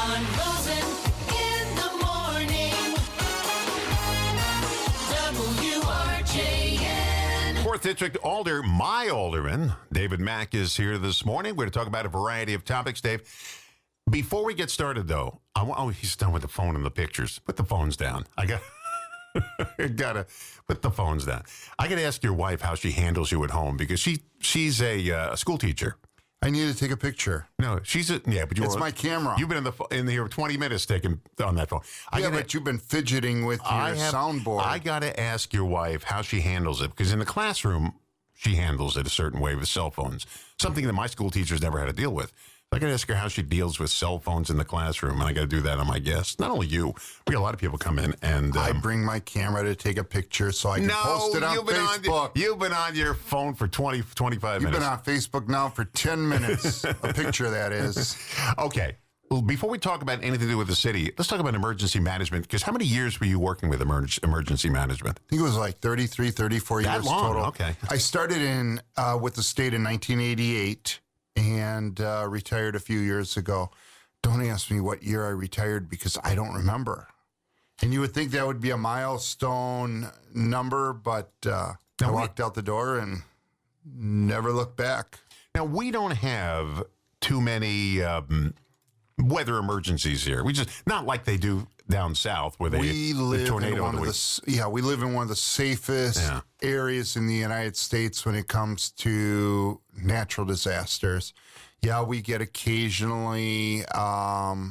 John Rosen in the morning. WRJN. 4th District my Alderman, David Maack, is here this morning. We're going to talk about a variety of topics, Dave. Before we get started, though, he's done with the phone and the pictures. Put the phones down. I gotta put the phones down. I got to ask your wife how she handles you at home, because she's a school teacher. I need to take a picture. No, but it's my camera. You've been in here 20 minutes taking on that phone. But you've been fidgeting with your soundboard. I got to ask your wife how she handles it, because in the classroom, she handles it a certain way with cell phones, something that my school teachers never had to deal with. I got to ask her how she deals with cell phones in the classroom, and I got to do that on my guests. Not only you, we got a lot of people come in, and I bring my camera to take a picture so I can post it on Facebook. You've been on your phone for 20, 25 minutes. You've been on Facebook now for 10 minutes. A picture, that is. Okay. Well, before we talk about anything to do with the city, let's talk about emergency management, because how many years were you working with emergency management? I think it was like 33, 34 years total. Okay. I started with the state in 1988. And retired a few years ago. Don't ask me what year I retired, because I don't remember. And you would think that would be a milestone number, but I walked out the door and never looked back. Now, we don't have too many weather emergencies here. We just, not like they do down south where we live in one of the safest areas in the United States when it comes to natural disasters. Yeah, we get occasionally bad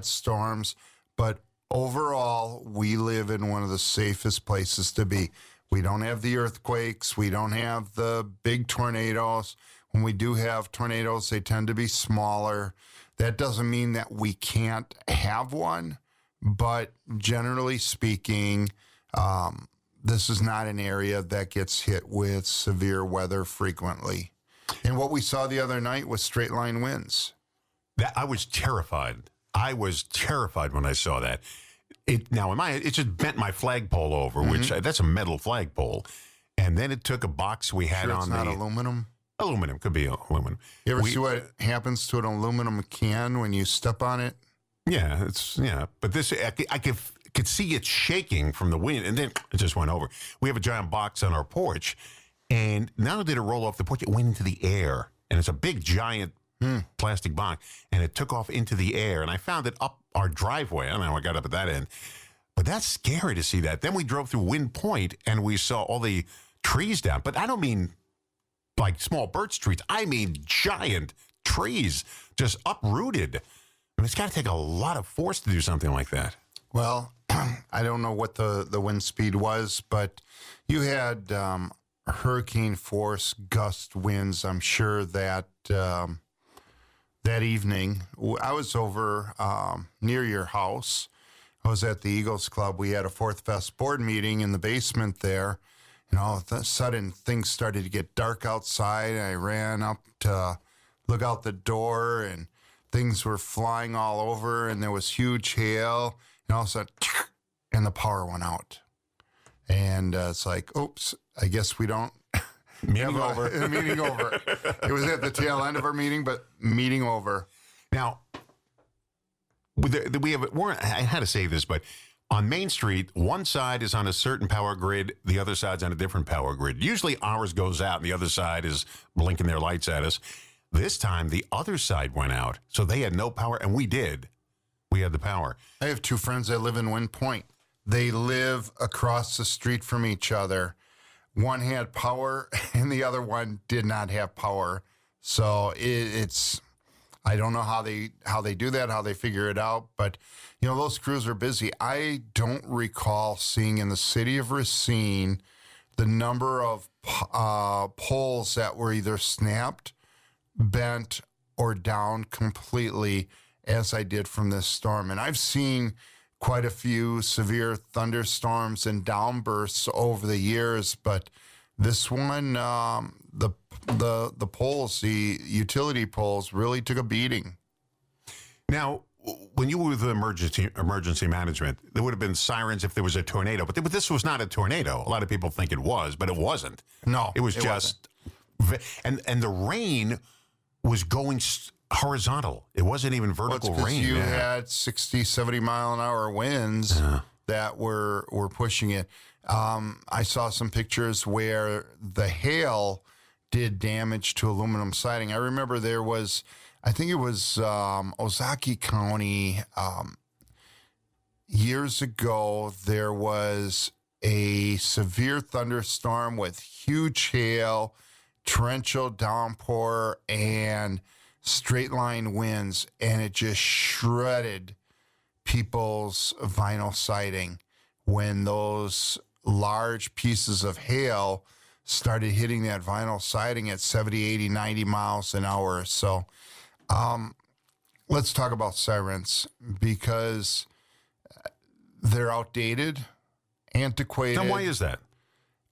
storms, but overall, we live in one of the safest places to be. We don't have the earthquakes. We don't have the big tornadoes. When we do have tornadoes, they tend to be smaller. That doesn't mean that we can't have one, but generally speaking, this is not an area that gets hit with severe weather frequently. And what we saw the other night was straight line winds. I was terrified. I was terrified when I saw that. It just bent my flagpole over, which that's a metal flagpole. And then it took a box we had it's not aluminum? Aluminum, could be aluminum. You ever see what happens to an aluminum can when you step on it? Yeah, but this, I could see it shaking from the wind, and then it just went over. We have a giant box on our porch, and not only did it roll off the porch, it went into the air, and it's a big, giant plastic box, and it took off into the air, and I found it up our driveway. I don't know how I got up at that end, but that's scary to see that. Then we drove through Wind Point, and we saw all the trees down, but I don't mean like small birch trees. I mean giant trees just uprooted. I mean, it's got to take a lot of force to do something like that. Well, I don't know what the wind speed was, but you had hurricane force gust winds. I'm sure that that evening I was over near your house. I was at the Eagles Club. We had a Fourth Fest board meeting in the basement there. And all of a sudden, things started to get dark outside. I ran up to look out the door, and things were flying all over, and there was huge hail. And all of a sudden, and the power went out. And it's like, oops, I guess we don't Meeting over. Meeting over. It was at the tail end of our meeting, but meeting over. Now, I had to say this, but on Main Street, one side is on a certain power grid, the other side's on a different power grid. Usually ours goes out and the other side is blinking their lights at us. This time, the other side went out, so they had no power, and we did. We had the power. I have two friends that live in Wind Point. They live across the street from each other. One had power, and the other one did not have power. So it's I don't know how they do that, how they figure it out, but those crews are busy. I don't recall seeing in the city of Racine the number of poles that were either snapped, bent, or down completely as I did from this storm. And I've seen quite a few severe thunderstorms and downbursts over the years, but this one, the poles, the utility poles, really took a beating. Now, when you were with emergency management, there would have been sirens if there was a tornado, but this was not a tornado. A lot of people think it was, but it wasn't. No, it was just, and the rain was going horizontal. It wasn't even Well, it's vertical 'cause rain. you Yeah. had 60, 70 mile an hour winds that were pushing it. I saw some pictures where the hail did damage to aluminum siding. I remember there was, I think it was Ozaki County years ago, there was a severe thunderstorm with huge hail, torrential downpour, and straight line winds, and it just shredded people's vinyl siding when those large pieces of hail started hitting that vinyl siding at 70, 80, 90 miles an hour. So let's talk about sirens because they're outdated, antiquated. Then why is that?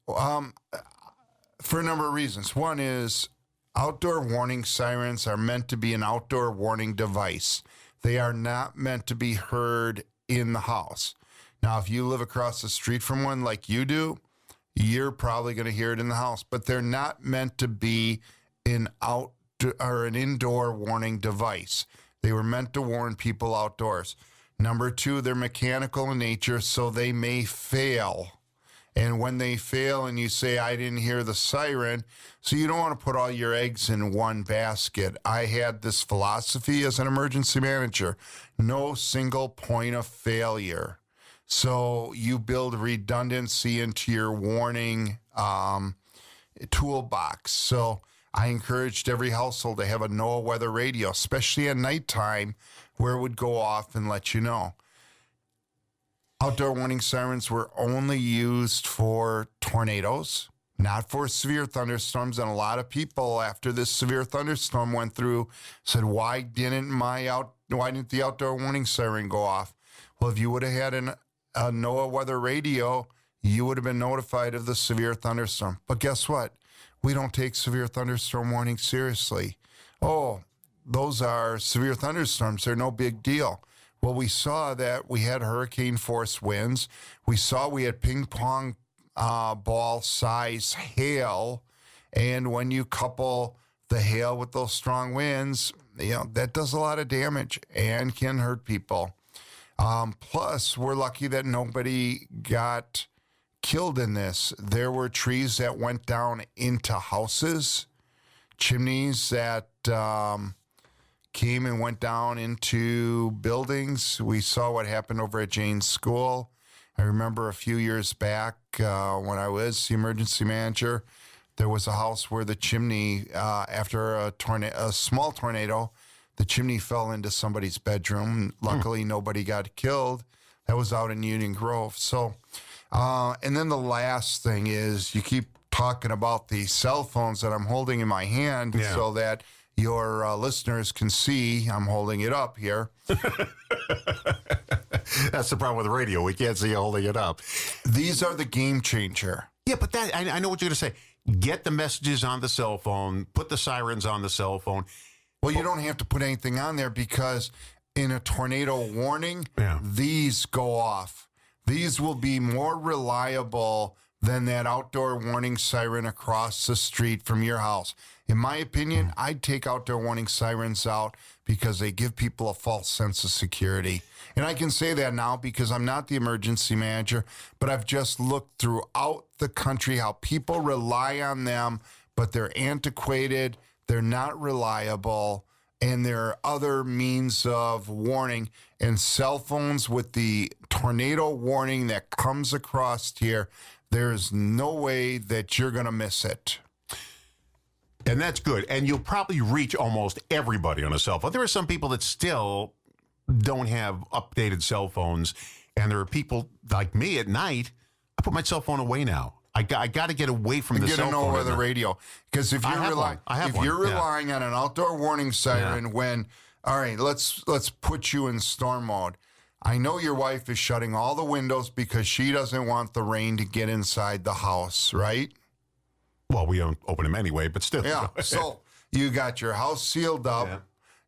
For a number of reasons. One is outdoor warning sirens are meant to be an outdoor warning device. They are not meant to be heard in the house. Now, if you live across the street from one like you do, you're probably going to hear it in the house, but they're not meant to be an indoor warning device. They were meant to warn people outdoors. Number two, they're mechanical in nature, so they may fail. And when they fail and you say, I didn't hear the siren, so you don't want to put all your eggs in one basket. I had this philosophy as an emergency manager, no single point of failure. So you build redundancy into your warning toolbox. So I encouraged every household to have a NOAA weather radio, especially at nighttime, where it would go off and let you know. Outdoor warning sirens were only used for tornadoes, not for severe thunderstorms. And a lot of people, after this severe thunderstorm went through, said, why didn't the outdoor warning siren go off? Well, if you would have had a NOAA weather radio, you would have been notified of the severe thunderstorm. But guess what? We don't take severe thunderstorm warnings seriously. Oh, those are severe thunderstorms. They're no big deal. Well, we saw that we had hurricane force winds. We saw we had ping pong ball size hail. And when you couple the hail with those strong winds, that does a lot of damage and can hurt people. Plus, we're lucky that nobody got killed in this. There were trees that went down into houses, chimneys that came and went down into buildings. We saw what happened over at Jane's school. I remember a few years back when I was the emergency manager, there was a house where the chimney, after a small tornado, the chimney fell into somebody's bedroom. Luckily, nobody got killed. That was out in Union Grove. So, and then the last thing is you keep talking about the cell phones that I'm holding in my hand so that your listeners can see I'm holding it up here. That's the problem with the radio. We can't see you holding it up. These are the game changer. Yeah, but that I know what you're going to say. Get the messages on the cell phone. Put the sirens on the cell phone. Well, you don't have to put anything on there because in a tornado warning, these go off. These will be more reliable than that outdoor warning siren across the street from your house. In my opinion, I'd take outdoor warning sirens out because they give people a false sense of security. And I can say that now because I'm not the emergency manager, but I've just looked throughout the country how people rely on them, but they're antiquated, they're not reliable, and there are other means of warning. And cell phones with the tornado warning that comes across here, there's no way that you're going to miss it. And that's good. And you'll probably reach almost everybody on a cell phone. There are some people that still don't have updated cell phones. And there are people like me at night. I put my cell phone away now. I got to get away from the cell phone. Get the radio. Because if you're relying on an outdoor warning siren when, all right, let's put you in storm mode. I know your wife is shutting all the windows because she doesn't want the rain to get inside the house, right? Well, we don't open them anyway, but still. Yeah, so you got your house sealed up.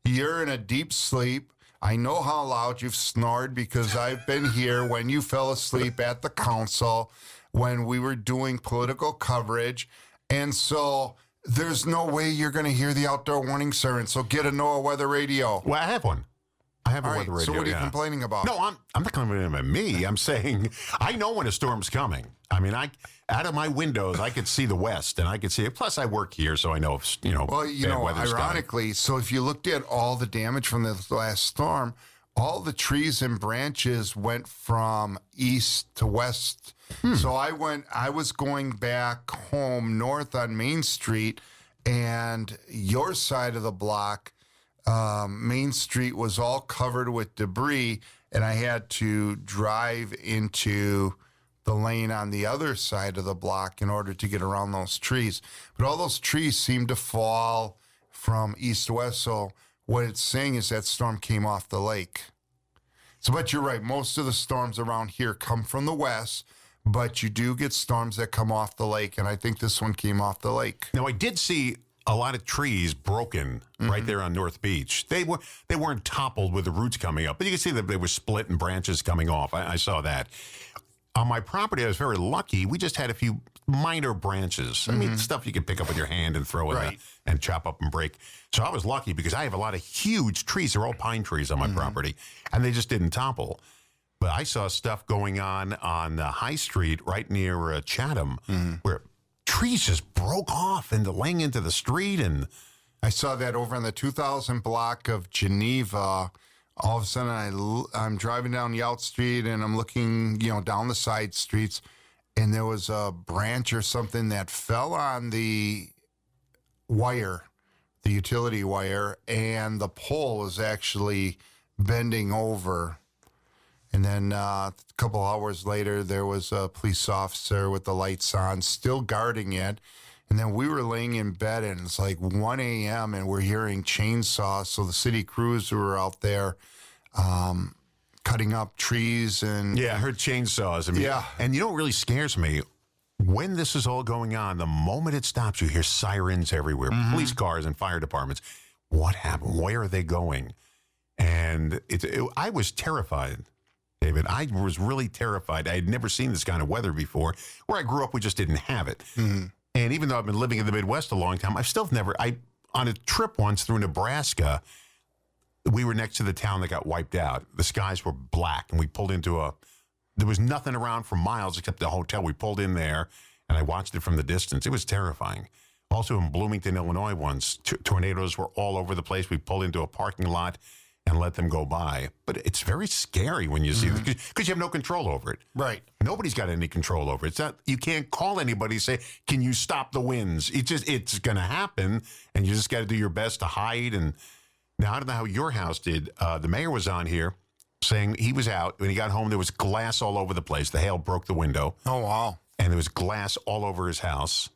Yeah. You're in a deep sleep. I know how loud you've snored because I've been here when you fell asleep at the council when we were doing political coverage. And so There's no way you're going to hear the outdoor warning siren, so get a NOAA weather radio. Well, I have one. I have a All right, weather radio. so what are you yeah. complaining about? No, I'm not complaining about me. I'm saying I know when a storm's coming. I mean, out of my windows, I could see the west, and I could see it. Plus, I work here, so I know if, Well, bad weather's coming. ironically, so if you looked at all the damage from the last storm, all the trees and branches went from east to west. So I was going back home north on Main Street, and your side of the block, Main Street was all covered with debris, and I had to drive into the lane on the other side of the block in order to get around those trees. But all those trees seemed to fall from east to west. So what it's saying is that storm came off the lake. So, but you're right. Most of the storms around here come from the west, but you do get storms that come off the lake. And I think this one came off the lake. Now, I did see a lot of trees broken right there on North Beach. They weren't toppled with the roots coming up, but you can see that they were split and branches coming off. I saw that. On my property, I was very lucky. We just had a few minor branches. I mean, stuff you could pick up with your hand and throw in and chop up and break. So I was lucky because I have a lot of huge trees. They're all pine trees on my property, and they just didn't topple. But I saw stuff going on High Street right near Chatham where trees just broke off and laying into the street. And I saw that over on the 2000 block of Geneva. All of a sudden, I'm driving down Yout Street, and I'm looking, down the side streets, and there was a branch or something that fell on the wire, the utility wire, and the pole was actually bending over. And then a couple hours later, there was a police officer with the lights on, still guarding it. And then we were laying in bed, and it's like 1 a.m., and we're hearing chainsaws. So the city crews were out there cutting up trees. And yeah, I heard chainsaws. I mean, Yeah. And you know what really scares me? When this is all going on, the moment it stops, you hear sirens everywhere, police cars and fire departments. What happened? Where are they going? And I was terrified. David, I was really terrified. I had never seen this kind of weather before. Where I grew up, we just didn't have it. And even though I've been living in the Midwest a long time, I've still never, on a trip once through Nebraska, we were next to the town that got wiped out. The skies were black, and we pulled into there was nothing around for miles except the hotel. We pulled in there, and I watched it from the distance. It was terrifying. Also in Bloomington, Illinois once, tornadoes were all over the place. We pulled into a parking lot and let them go by. But it's very scary when you see it because you have no control over it. Right. Nobody's got any control over it. It's not, you can't call anybody and say, can you stop the winds? It's going to happen, and you just got to do your best to hide. And now, I don't know how your house did. The mayor was on here saying he was out. When he got home, there was glass all over the place. The hail broke the window. Oh, wow. And there was glass all over his house.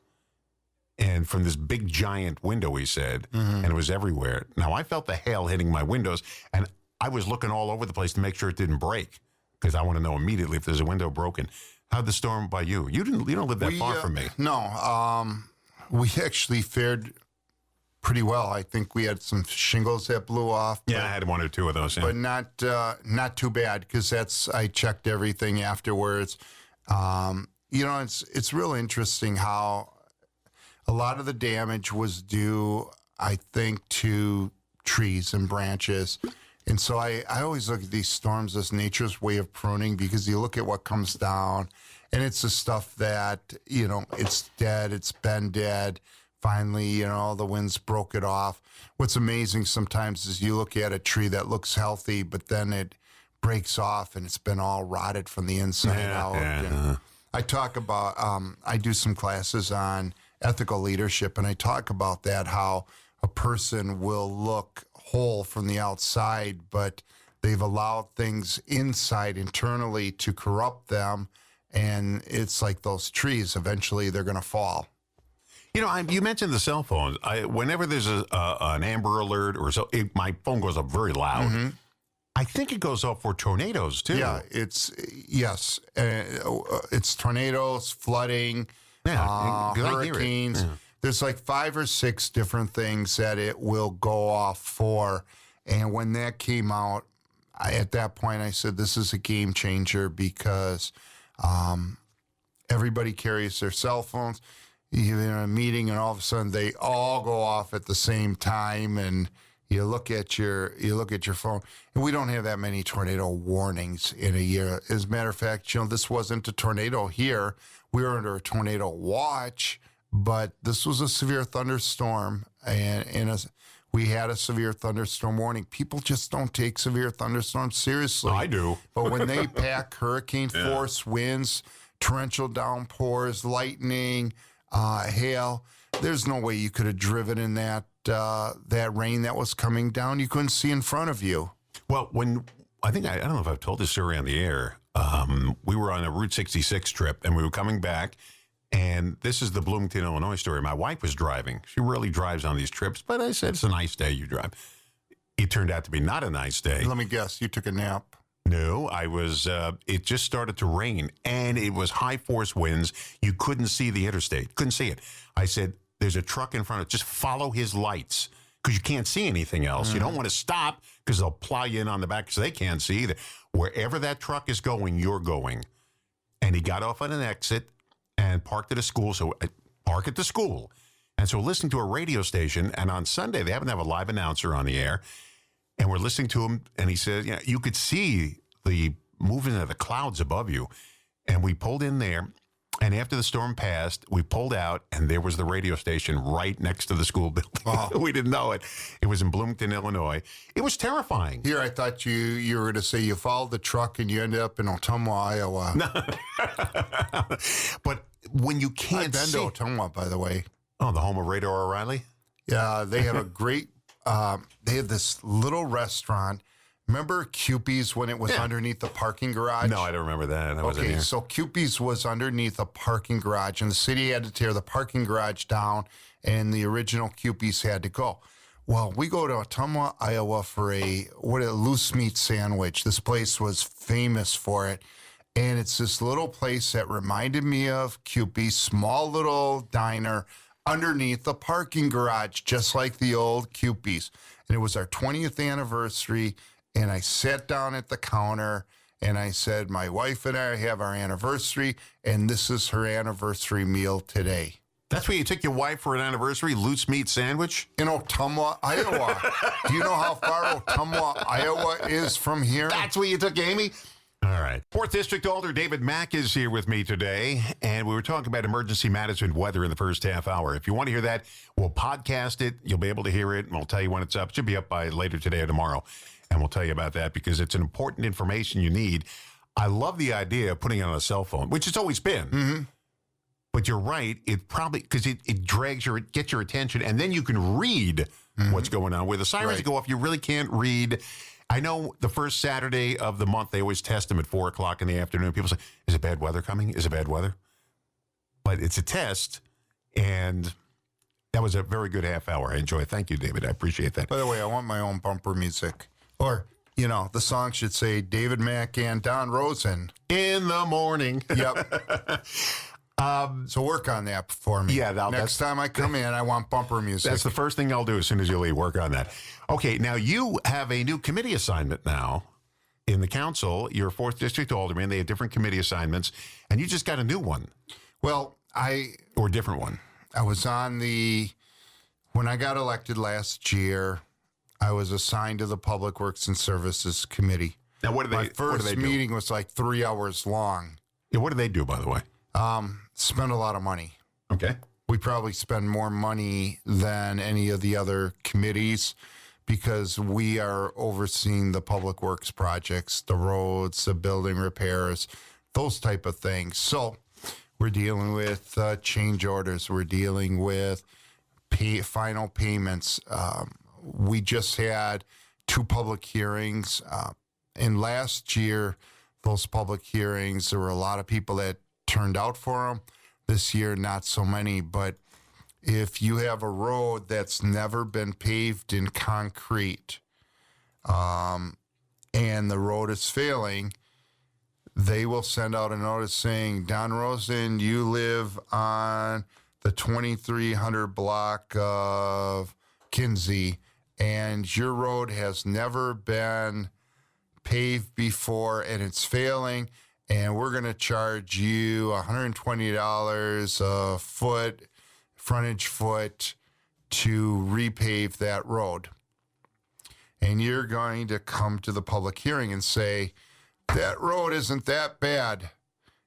And from this big giant window, he said, and it was everywhere. Now, I felt the hail hitting my windows, and I was looking all over the place to make sure it didn't break because I want to know immediately if there's a window broken. How'd the storm by you? You don't live that far from me. No. We actually fared pretty well. I think we had some shingles that blew off. Yeah, I had one or two of those. Yeah. But not too bad because I checked everything afterwards. It's real interesting how a lot of the damage was due, I think, to trees and branches. And so I always look at these storms as nature's way of pruning because you look at what comes down and it's the stuff that, it's dead, it's been dead. Finally, the winds broke it off. What's amazing sometimes is you look at a tree that looks healthy, but then it breaks off and it's been all rotted from the inside out. Yeah. And I talk about, I do some classes on ethical leadership, and I talk about that, how a person will look whole from the outside, but they've allowed things inside internally to corrupt them, and it's like those trees. Eventually, they're going to fall. You mentioned the cell phones. Whenever there's an Amber Alert or so, my phone goes up very loud. I think it goes off for tornadoes, too. Yeah, it's tornadoes, flooding, Yeah, 'cause I hear it. hurricanes. Yeah. There's like 5 or 6 different things that it will go off for. And when that came out, at that point, I said, this is a game changer because everybody carries their cell phones. you're in a meeting and all of a sudden they all go off at the same time, and you look at your phone, and we don't have that many tornado warnings in a year. As a matter of fact, this wasn't a tornado here. We were under a tornado watch, but this was a severe thunderstorm, and we had a severe thunderstorm warning. People just don't take severe thunderstorms seriously. I do. But when they pack hurricane force winds, torrential downpours, lightning, hail, there's no way you could have driven in that rain that was coming down. You couldn't see in front of you. Well, I don't know if I've told this story on the air. We were on a Route 66 trip, and we were coming back, and this is the Bloomington, Illinois story. My wife was driving. She rarely drives on these trips, but I said, it's a nice day, you drive. It turned out to be not a nice day. Let me guess, you took a nap. No, I was, it just started to rain, and it was high force winds. You couldn't see the interstate. Couldn't see it. I said, there's a truck in front of it. Just follow his lights, because you can't see anything else. You don't want to stop, because they'll plow you in on the back, so they can't see either. Wherever that truck is going, you're going. And he got off on an exit and parked at a school. So park at the school. And so listening to a radio station, and on Sunday, they happen to have a live announcer on the air. And we're listening to him, and he says, you could see the movement of the clouds above you. And we pulled in there, and after the storm passed, we pulled out, and there was the radio station right next to the school building. Oh. We didn't know it. It was in Bloomington, Illinois. It was terrifying. Here, I thought you were going to say you followed the truck and you ended up in Ottumwa, Iowa. No. But when you can't I've been see... to Ottumwa, by the way. Oh, the home of Radar O'Reilly? Yeah, they have a great... they have this little restaurant. Remember Cupie's when it was underneath the parking garage? No, I don't remember that. I wasn't Okay, here. so Cupie's was underneath a parking garage, and the city had to tear the parking garage down, and the original Cupie's had to go. Well, we go to Ottumwa, Iowa for a loose meat sandwich. This place was famous for it, and it's this little place that reminded me of Cupie's, small little diner underneath the parking garage, just like the old Cupie's. And it was our 20th anniversary, and I sat down at the counter, and I said, my wife and I have our anniversary, and this is her anniversary meal today. That's where you took your wife for an anniversary, loose meat sandwich? In Ottumwa, Iowa. Do you know how far Ottumwa, Iowa is from here? That's where you took Amy? All right. 4th District Alder David Maack is here with me today, and we were talking about emergency management weather in the first half hour. If you want to hear that, we'll podcast it. You'll be able to hear it, and we'll tell you when it's up. It should be up by later today or tomorrow, and we'll tell you about that because it's an important information you need. I love the idea of putting it on a cell phone, which it's always been. Mm-hmm. But you're right. It probably, because it gets your attention, and then you can read what's going on. Where the sirens go off, you really can't read. I know the first Saturday of the month, they always test them at 4 o'clock in the afternoon. People say, is it bad weather coming? Is it bad weather? But it's a test, and that was a very good half hour. I enjoy it. Thank you, David. I appreciate that. By the way, I want my own bumper music. Or, the song should say David Maack and Don Rosen. In the morning. Yep. So work on that for me. Yeah, next time I come in, I want bumper music. That's the first thing I'll do as soon as you leave. Work on that. Okay, now you have a new committee assignment now in the council. You're a 4th District Alderman. They have different committee assignments, and you just got a new one. Well, Or a different one. I was on when I got elected last year, I was assigned to the Public Works and Services Committee. Now, what do they My first do? meeting was like 3 hours long. Yeah, what do they do, by the way? Spend a lot of money. Okay. We probably spend more money than any of the other committees because we are overseeing the public works projects, the roads, the building repairs, those type of things. So we're dealing with change orders. We're dealing with final payments. We just had 2 public hearings. And last year, those public hearings, there were a lot of people that turned out for them. This year, not so many. But if you have a road that's never been paved in concrete and the road is failing, they will send out a notice saying, Don Rosen, you live on the 2300 block of Kinsey, and your road has never been paved before and it's failing, and we're going to charge you $120 a foot frontage foot to repave that road. And you're going to come to the public hearing and say, that road isn't that bad.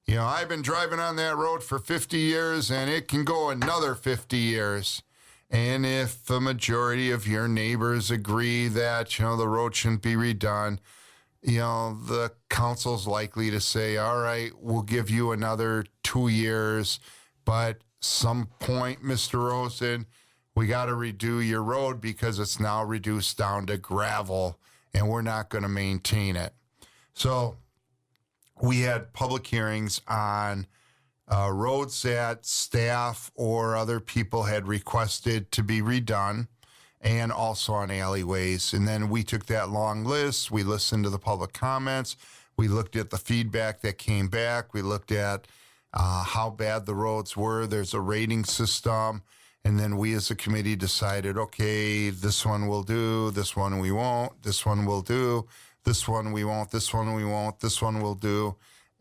You know, I've been driving on that road for 50 years and it can go another 50 years. And if the majority of your neighbors agree that, you know, the road shouldn't be redone, you know, the council's likely to say, all right, we'll give you another 2 years, but some point, Mr. Rosen, we got to redo your road because it's now reduced down to gravel and we're not going to maintain it. So we had public hearings on roads that staff or other people had requested to be redone, and also on alleyways. And then we took that long list. We listened to the public comments. We looked at the feedback that came back. We looked at how bad the roads were. There's a rating system. And then we as a committee decided, okay, this one we'll do, this one we won't, this one we'll do, this one we won't, this one we won't, this one we'll do,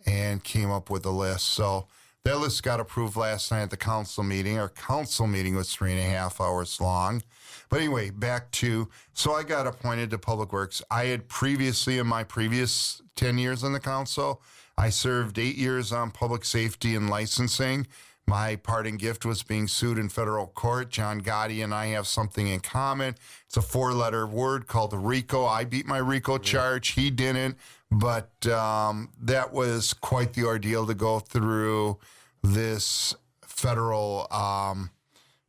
and came up with a list. So that list got approved last night at the council meeting. Our council meeting was 3.5 hours long. But anyway, back to, so I got appointed to Public Works. I had previously, in my previous 10 years on the council, I served 8 years on public safety and licensing. My parting gift was being sued in federal court. John Gotti and I have something in common. It's a 4-letter word called RICO. I beat my RICO charge. He didn't. But that was quite the ordeal to go through this federal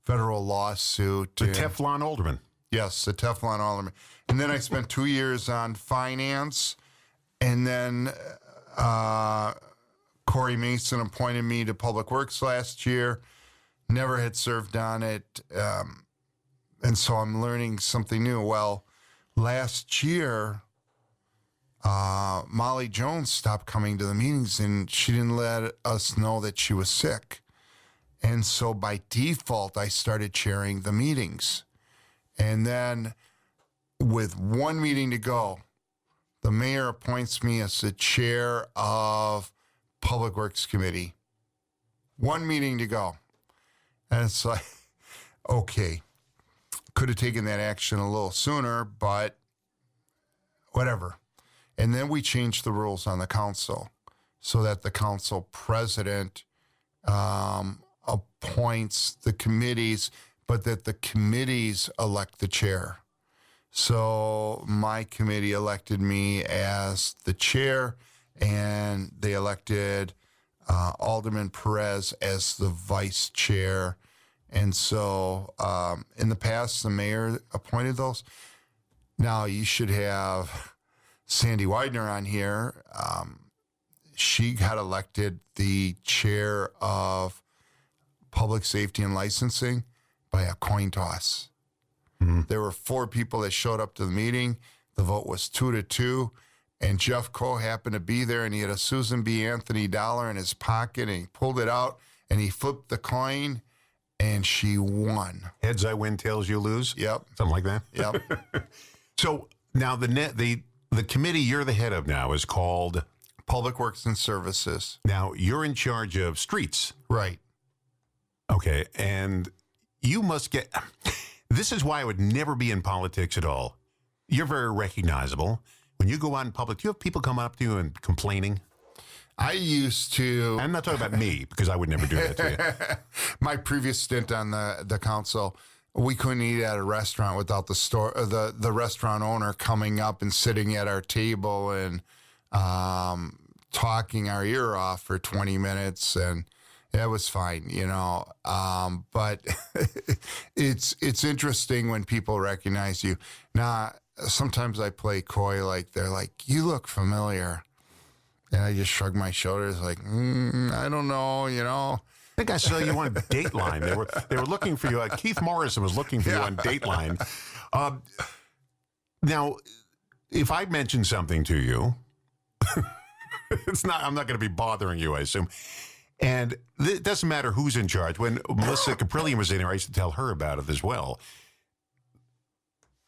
lawsuit. The Teflon Alderman. Yes, the Teflon Alderman. And then I spent 2 years on finance. And then Corey Mason appointed me to Public Works last year. Never had served on it. And so I'm learning something new. Well, last year, Molly Jones stopped coming to the meetings and she didn't let us know that she was sick. And so by default, I started chairing the meetings. And then with one meeting to go, the mayor appoints me as the chair of Public Works Committee. One meeting to go. And it's like, okay, could have taken that action a little sooner, but whatever. And then we changed the rules on the council so that the council president appoints the committees, but that the committees elect the chair. So my committee elected me as the chair, and they elected Alderman Perez as the vice chair. And so in the past, the mayor appointed those. Now you should have Sandy Widener on here. She got elected the chair of Public Safety and Licensing by a coin toss. Mm-hmm. There were 4 people that showed up to the meeting. The vote was 2-2. And Jeff Coe happened to be there, and he had a Susan B. Anthony dollar in his pocket, and he pulled it out, and he flipped the coin, and she won. Heads I win, tails you lose? Yep. Something like that? Yep. So now the committee you're the head of now is called? Public Works and Services. Now, you're in charge of streets. Right. Okay, and you must get... This is why I would never be in politics at all. You're very recognizable. When you go out in public, do you have people come up to you and complaining? I used to... I'm not talking about me, because I would never do that to you. My previous stint on the council, we couldn't eat at a restaurant without the restaurant owner coming up and sitting at our table and talking our ear off for 20 minutes, and it was fine, you know. But it's interesting when people recognize you. Now, sometimes I play coy, like they're like, "You look familiar," and I just shrug my shoulders, like, "I don't know," you know. I think I saw you on Dateline. They were looking for you. Keith Morrison was looking for you on Dateline. Now, if I mention something to you, I'm not going to be bothering you, I assume. And it doesn't matter who's in charge. When Melissa Caprillion was in here, I used to tell her about it as well.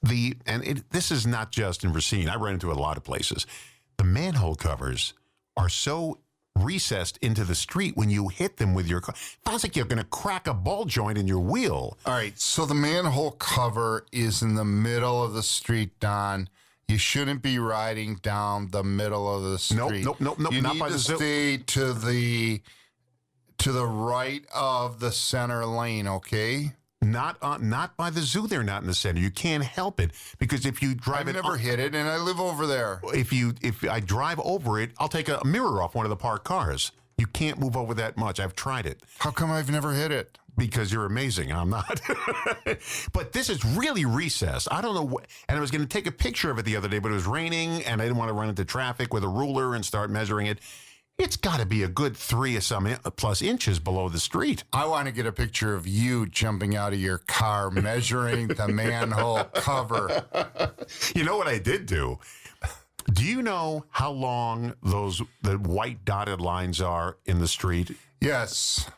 This is not just in Racine. I run into it a lot of places. The manhole covers are so recessed into the street when you hit them with your car. Sounds like you're going to crack a ball joint in your wheel. All right, so the manhole cover is in the middle of the street, Don. You shouldn't be riding down the middle of the street. Nope. You Not need by to the zoo. stay to the right of the center lane, okay? Not by the zoo. They're not in the center. You can't help it because if you drive I've it, never hit it, and I live over there. if I drive over it, I'll take a mirror off one of the parked cars. You can't move over that much. I've tried it. How come I've never hit it? Because you're amazing. I'm not. But this is really recessed. I don't know what. And I was going to take a picture of it the other day, but it was raining, and I didn't want to run into traffic with a ruler and start measuring it. It's got to be a good 3 or some plus inches below the street. I want to get a picture of you jumping out of your car, measuring the manhole cover. You know what I did do? Do you know how long the white dotted lines are in the street? Yes.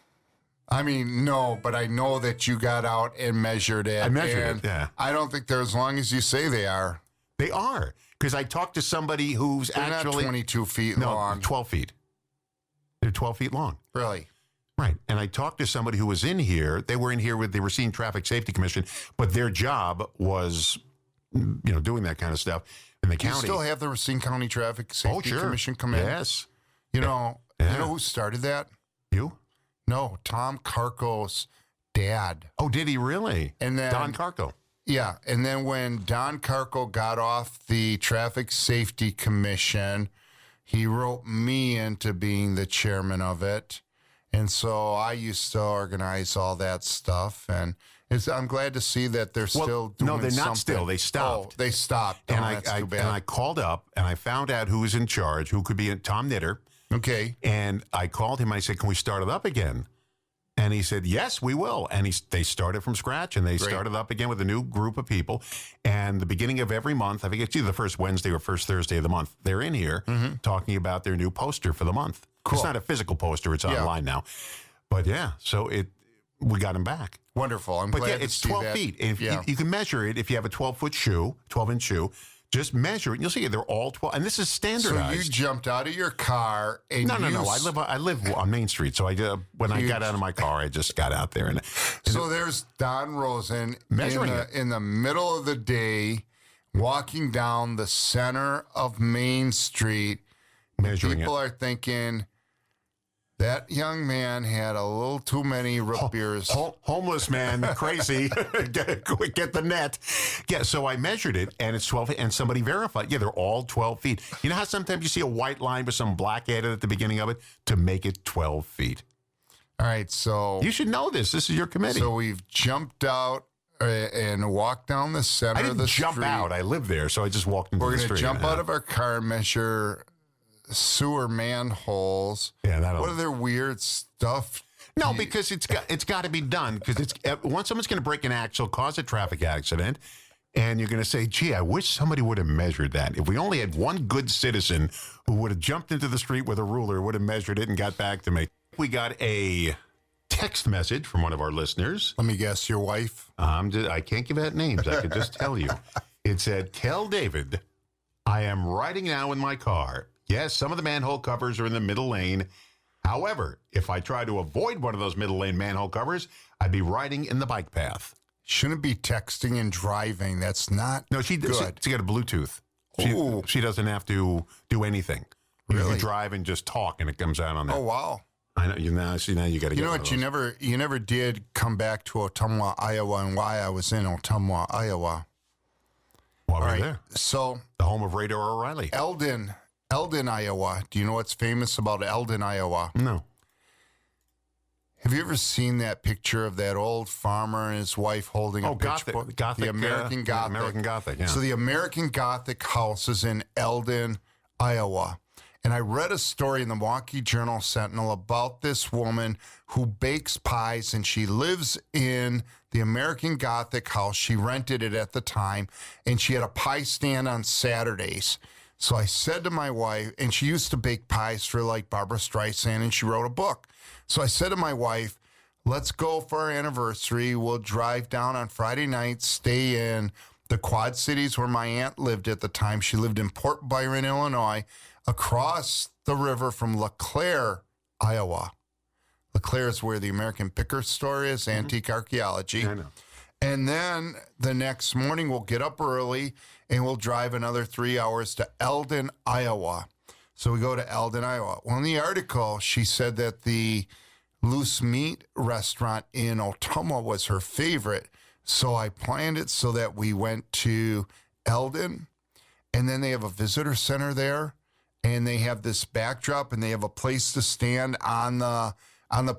I mean, no, but I know that you got out and measured it. I measured and it, yeah. I don't think they're as long as you say they are. They are. Because I talked to somebody who's They're actually... not 22 feet no, long. 12 feet. They're 12 feet long. Really? Right. And I talked to somebody who was in here. They were in here they were seeing Traffic Safety Commission, but their job was, doing that kind of stuff in the Do you county. still have the Racine County Traffic Safety Commission come in? Yes. You know who started that? You? No, Tom Carco's dad. Oh, did he really? And then Don Carco. Yeah, and then when Don Carco got off the Traffic Safety Commission, he wrote me into being the chairman of it. And so I used to organize all that stuff. And I'm glad to see that they're still doing something. No, they're not still. They stopped. Oh, they stopped. And That's too bad. and I called up and I found out who was in charge, who could be Tom Knitter. Okay. And I called him. I said, "Can we start it up again?" And he said, "Yes, we will." And they started from scratch, and they started up again with a new group of people. And the beginning of every month, I think it's either the first Wednesday or first Thursday of the month, they're in here talking about their new poster for the month. Cool. It's not a physical poster; it's online now. But yeah, so we got him back. Wonderful. I'm But glad yeah, to it's see 12 that. feet. And if Yeah. you can measure it if you have a 12-foot shoe, 12-inch shoe. Just measure it. And you'll see they're all 12. And this is So standardized. you jumped out of your car and No. I live on Main Street, so I got out of my car, I just got out there and So there's Don Rosen Measuring in the middle of the day, walking down the center of Main Street. measuring People it. are thinking that young man had a little too many root beers. Homeless man, crazy. get the net. Yeah, so I measured it, and it's 12 feet, and somebody verified. Yeah, they're all 12 feet. You know how sometimes you see a white line with some black added at the beginning of it to make it 12 feet? All right, so You should know this. This is your committee. so we've jumped out and walked down the center I of didn't the jump street. out. I live there, so I just walked into We're the going street. to jump out of our car and measure sewer manholes. Yeah, that'll... What other weird stuff? No, because it's got to be done. Because once someone's going to break an axle, cause a traffic accident, and you're going to say, "Gee, I wish somebody would have measured that. If we only had one good citizen who would have jumped into the street with a ruler, would have measured it and got back to me." We got a text message from one of our listeners. Let me guess, your wife? I can't give out names. I could just tell you. It said, "Tell David, I am riding now in my car. Yes, some of the manhole covers are in the middle lane. However, if I try to avoid one of those middle lane manhole covers, I'd be riding in the bike path." Shouldn't be texting and driving. That's not No, she got a Bluetooth. She doesn't have to do anything. Really? You drive and just talk, and it comes out on that. Oh, wow. I know. Now you got to. You know what? You never did come back to Ottumwa, Iowa, and why I was in Ottumwa, Iowa. While we're All right. there, So the home of Radar O'Reilly. Eldon, Iowa. Do you know what's famous about Eldon, Iowa? No. Have you ever seen that picture of that old farmer and his wife holding a pitchfork? Gothic, The American Gothic. American Gothic. Yeah. So the American Gothic house is in Eldon, Iowa. And I read a story in the Milwaukee Journal Sentinel about this woman who bakes pies, and she lives in the American Gothic house. She rented it at the time, and she had a pie stand on Saturdays. So I said to my wife, and she used to bake pies for like Barbara Streisand, and she wrote a book. So I said to my wife, let's go for our anniversary. We'll drive down on Friday night, stay in the Quad Cities where my aunt lived at the time. She lived in Port Byron, Illinois, across the river from LeClaire, Iowa. LeClaire is where the American Picker store is, antique archaeology. I know. And then the next morning, we'll get up early and we'll drive another 3 hours to Eldon, Iowa. So we go to Eldon, Iowa. Well, in the article, she said that the loose meat restaurant in Ottumwa was her favorite. So I planned it so that we went to Eldon, and then they have a visitor center there, and they have this backdrop, and they have a place to stand on the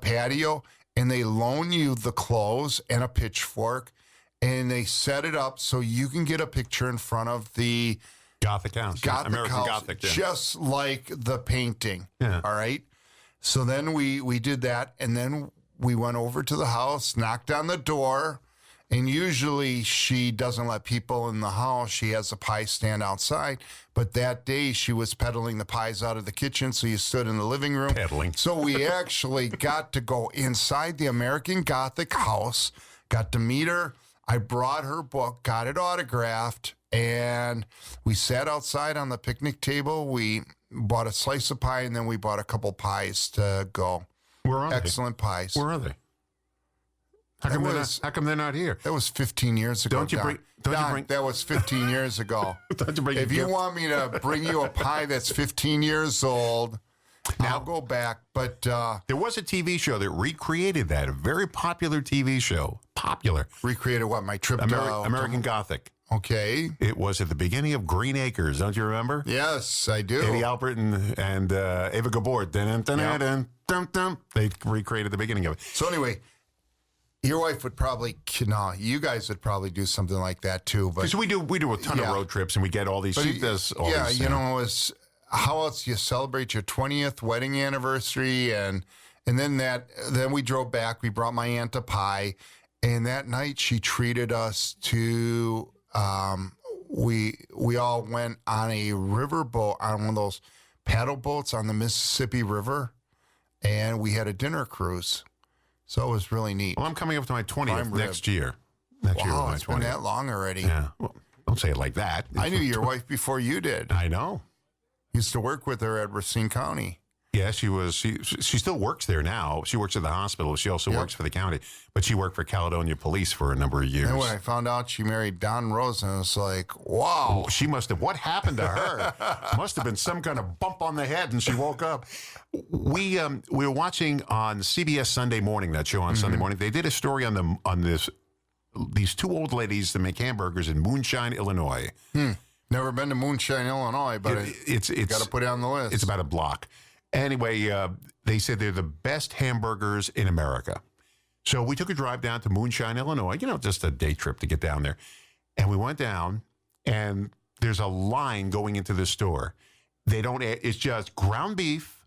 patio, and they loan you the clothes and a pitchfork, and they set it up so you can get a picture in front of the Gothic house. American house, Gothic. Yeah. just like the painting. Yeah. All right. So then we did that, and then we went over to the house, knocked on the door, and usually she doesn't let people in the house. She has a pie stand outside, but that day she was peddling the pies out of the kitchen, so you stood in the living room. Peddling. So we actually got to go inside the American Gothic house, got to meet her. I brought her book, got it autographed, and we sat outside on the picnic table. We bought a slice of pie, and then we bought a couple pies to go. Where are Excellent pies. they? Where are they? How come they're not here? That was 15 years ago. Don't you bring? That was 15 years ago. Don't you bring? If you want me to bring you a pie that's 15 years old, Now- I'll go back. But There was a TV show that recreated that. A very popular TV show. Popular. recreated what? My trip to American Gothic. Okay. It was at the beginning of Green Acres. Don't you remember? Yes, I do. Eddie Albert and Ava Gabor. They recreated the beginning of it. So anyway, your wife would probably, no, you guys would probably do something like that too. But Because we do a ton of road trips and we get all these. She does all yeah, these. you know, it's how else you celebrate your 20th wedding anniversary, and then we drove back. We brought my aunt a pie, and that night she treated us to. We all went on a riverboat, on one of those paddle boats on the Mississippi River, and we had a dinner cruise. So it was really neat. Well, I'm coming up to my 20th Prime rib. next year. Next year will Wow, be my it's been 20th. that long already. Yeah. Well, don't say it like that. I knew your wife before you did. I know. Used to work with her at Racine County. Yeah, she was. She still works there now. She works at the hospital. She also works for the county, but she worked for Caledonia Police for a number of years. And when I found out she married Don Rosen, I was like, wow. She must have. What happened to her? Must have been some kind of bump on the head, and she woke up. We were watching on CBS Sunday Morning, that show on Sunday morning. They did a story on these two old ladies that make hamburgers in Moonshine, Illinois. Never been to Moonshine, Illinois, but It's got to put it on the list. It's about a block. Anyway, they said they're the best hamburgers in America. So we took a drive down to Moonshine, Illinois, just a day trip to get down there. And we went down, and there's a line going into the store. It's just ground beef.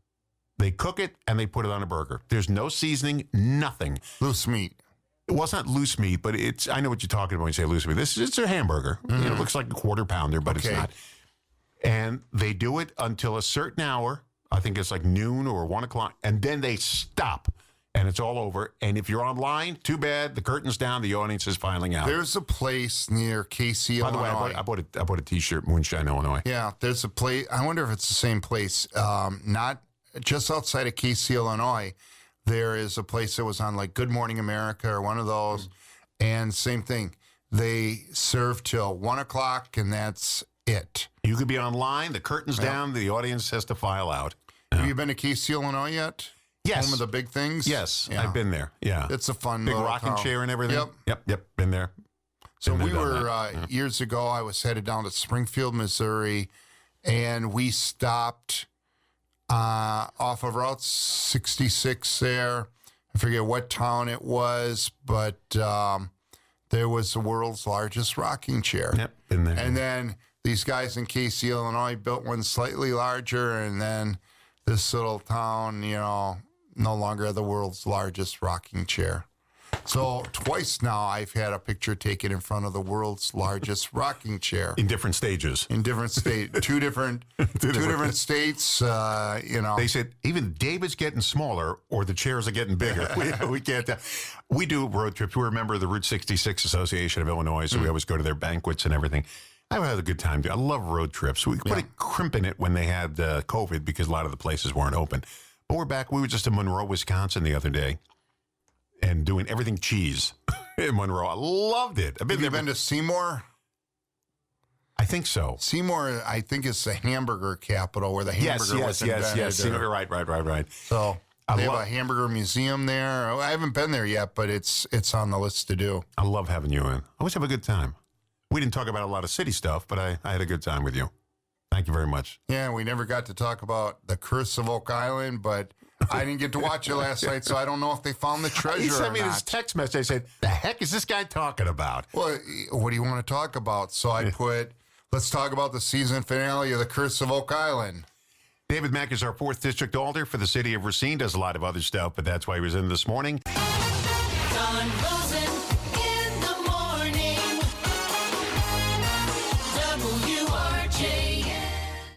They cook it, and they put it on a burger. There's no seasoning, nothing. Loose meat. Well, it's not loose meat, but I know what you're talking about when you say loose meat. It's a hamburger. It looks like a quarter pounder, but it's not. And they do it until a certain hour. I think it's like noon or 1 o'clock, and then they stop, and it's all over. And if you're online, too bad. The curtain's down. The audience is filing out. There's a place near Casey, By the Illinois. way, I bought a T-shirt, Moonshine, Illinois. Yeah, there's a place. I wonder if it's the same place. Not just outside of Casey, Illinois. There is a place that was on like Good Morning America or one of those, and same thing. They serve till 1 o'clock, and that's it. You could be online. The curtain's down. The audience has to file out. Have you been to Casey, Illinois yet? Yes. Home of the big things? Yes, Yeah. I've been there. Yeah. It's a fun Big little rocking town. chair and everything. Yep. Been there. So Been we there, done were, that. years ago, I was headed down to Springfield, Missouri, and we stopped off of Route 66 there. I forget what town it was, but there was the world's largest rocking chair. Yep, been there. And then these guys in Casey, Illinois built one slightly larger, and then this little town, no longer the world's largest rocking chair. So twice now I've had a picture taken in front of the world's largest rocking chair In different stages. in different states, two different states. They said even David's getting smaller or the chairs are getting bigger. we can't tell. We do road trips. We're a member of the Route 66 Association of Illinois, so we always go to their banquets and everything. I had a good time. I love road trips. We put a crimp in it when they had COVID because a lot of the places weren't open. But we're back. We were just in Monroe, Wisconsin the other day and doing everything cheese in Monroe. I loved it. Have you been to Seymour? I think so. Seymour, I think, is the hamburger capital where the hamburger was invented. Yes. Right. So they have a hamburger museum there. I haven't been there yet, but it's on the list to do. I love having you in. I always have a good time. We didn't talk about a lot of city stuff, but I had a good time with you. Thank you very much. Yeah, we never got to talk about the Curse of Oak Island, but I didn't get to watch it last night, so I don't know if they found the treasure He sent or me not. this text message. I said, the heck is this guy talking about? Well, what do you want to talk about? So I put, let's talk about the season finale of the Curse of Oak Island. David Maack is our 4th District Alder for the city of Racine. Does a lot of other stuff, but that's why he was in this morning. Don Rosa.